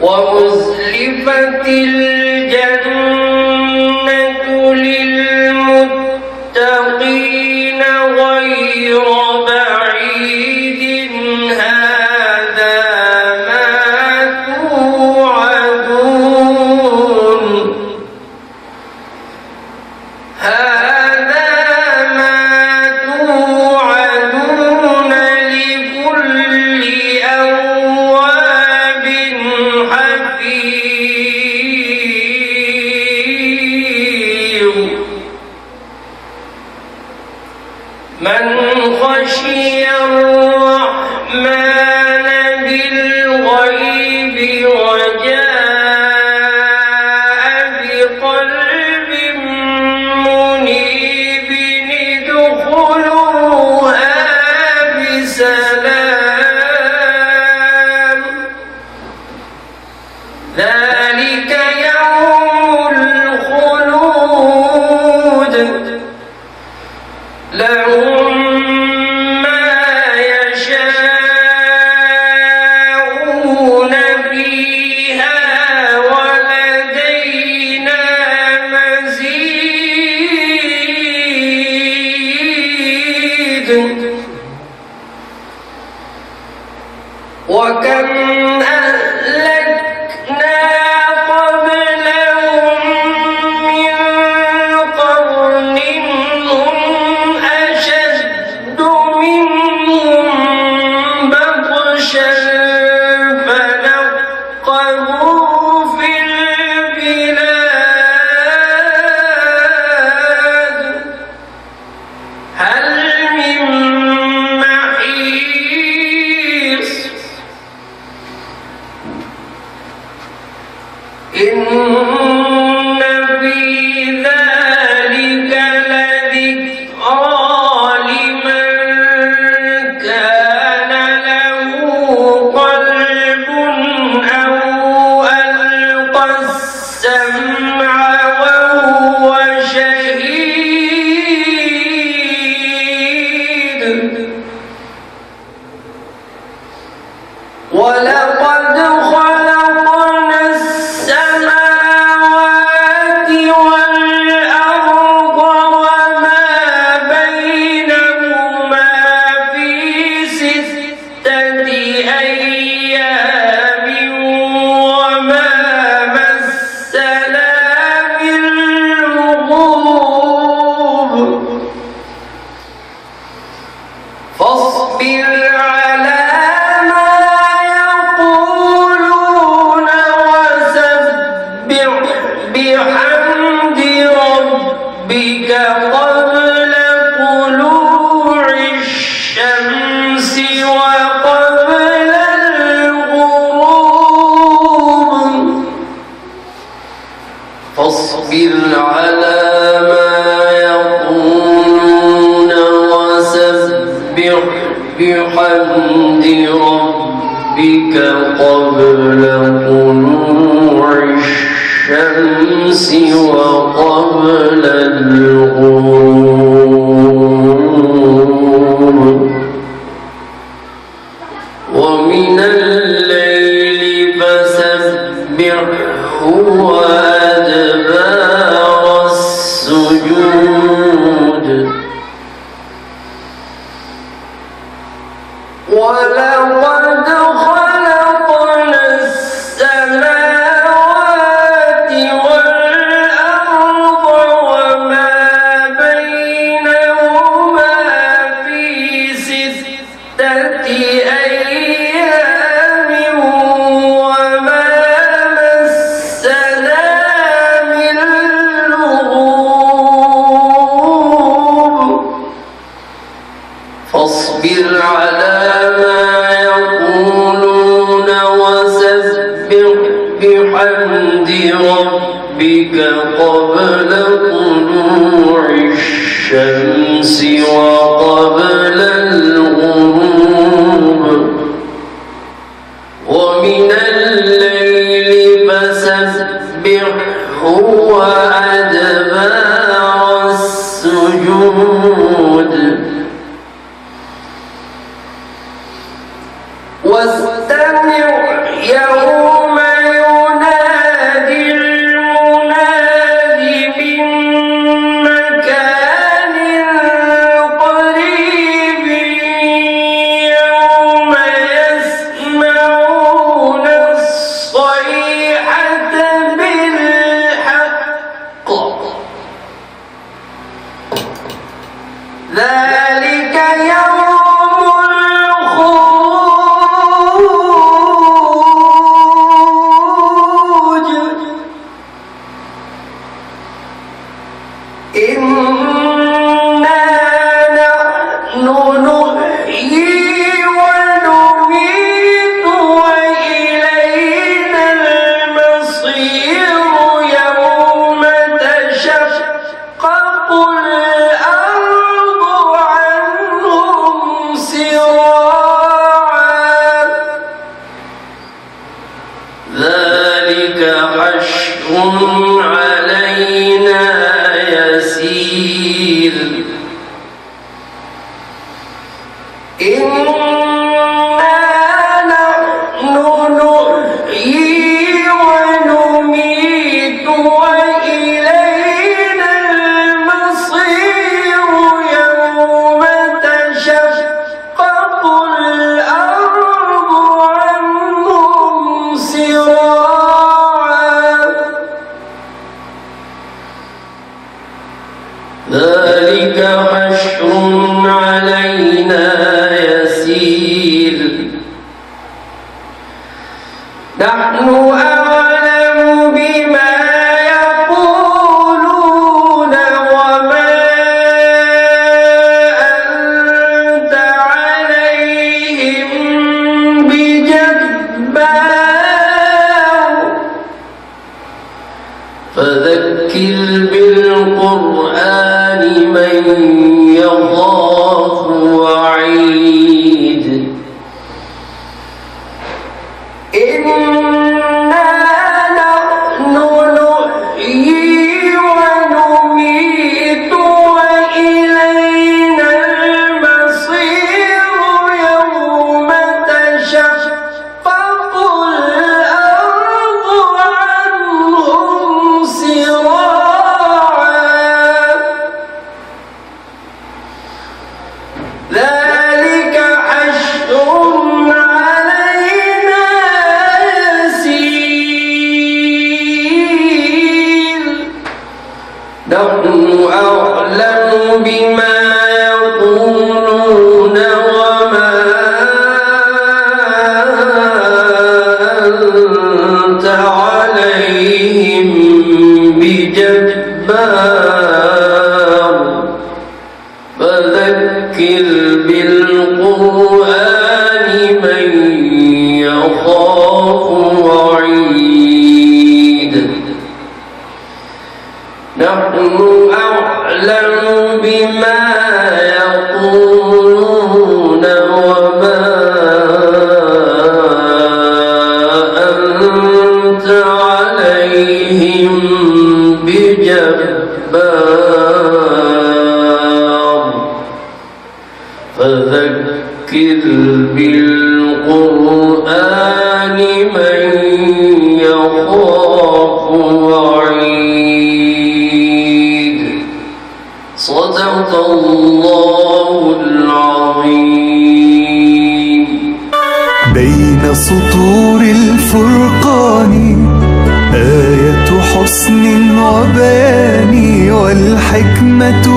وأزلفت الجنة للمتقين غير بعيد هذا ما توعدون لكل أواب حفيظ من خشي الرحمن بالغيب وجاء بقلب منيب ادخلوها بسلام ذلك يوم الخلود لهم ما يشاءون فيها ولدينا مزيد وكم أهلكنا قبلهم من قرن هم أشد منهم بطشا فنقبوا في البلاد هل من محيص إن في ذلك لذكرى لمن كان له قلب أو ألقى السمع وهو شهيد ولقد خلقنا السماوات والأرض وما بينهما في 6 أيام وما مسنا من لغوب فاصبر على بحمد ربك قبل طلوع الشمس وقبل الغروب فاصبر على ما يقولون وسبح بحمد ربك قبل طلوع الشمس وقبل الغروب ومن الليل فسبحه وأدبار السجود ولقد خلقنا السماوات والأرض وما بينهما في 6 أيام وما مسنا من لغوب فاصبر على ما يقولون وسبح بحمد ربك قبل طلوع الشمس السجود واستمع يوم ينادي المناد من مكان قريب يوم يسمعون الصيحة بالحق ذلك يوم إنا نحن نحيي ونميت وإلينا المصير يوم تشقق الأرض عنهم سراعا ذلك حشر علينا يسير إنا نحن نحيي ونميت وإلينا المصير يوم تشقق الأرض عنهم سراعا ذلك حشر علينا يسير نحن أعلم بما يقولون وما أنت عليهم بجبار فذكر بالقرآن من يخاف وعيد إنا نحن نحيي ونميت وإلينا المصير يوم تشقق الأرض عنهم سراعا ذلك حشر علينا يسير نحن أعلم بما يقولون وما أنت عليهم بجبار فذكر بالقرآن من يخاف وعيد نحن أعلم بما يقولون وما أنت عليهم بجبار فذكر بالقرآن من يخاف وعيد صدق الله العظيم بين سطور الفرقان آية حسن وبيان والحكمة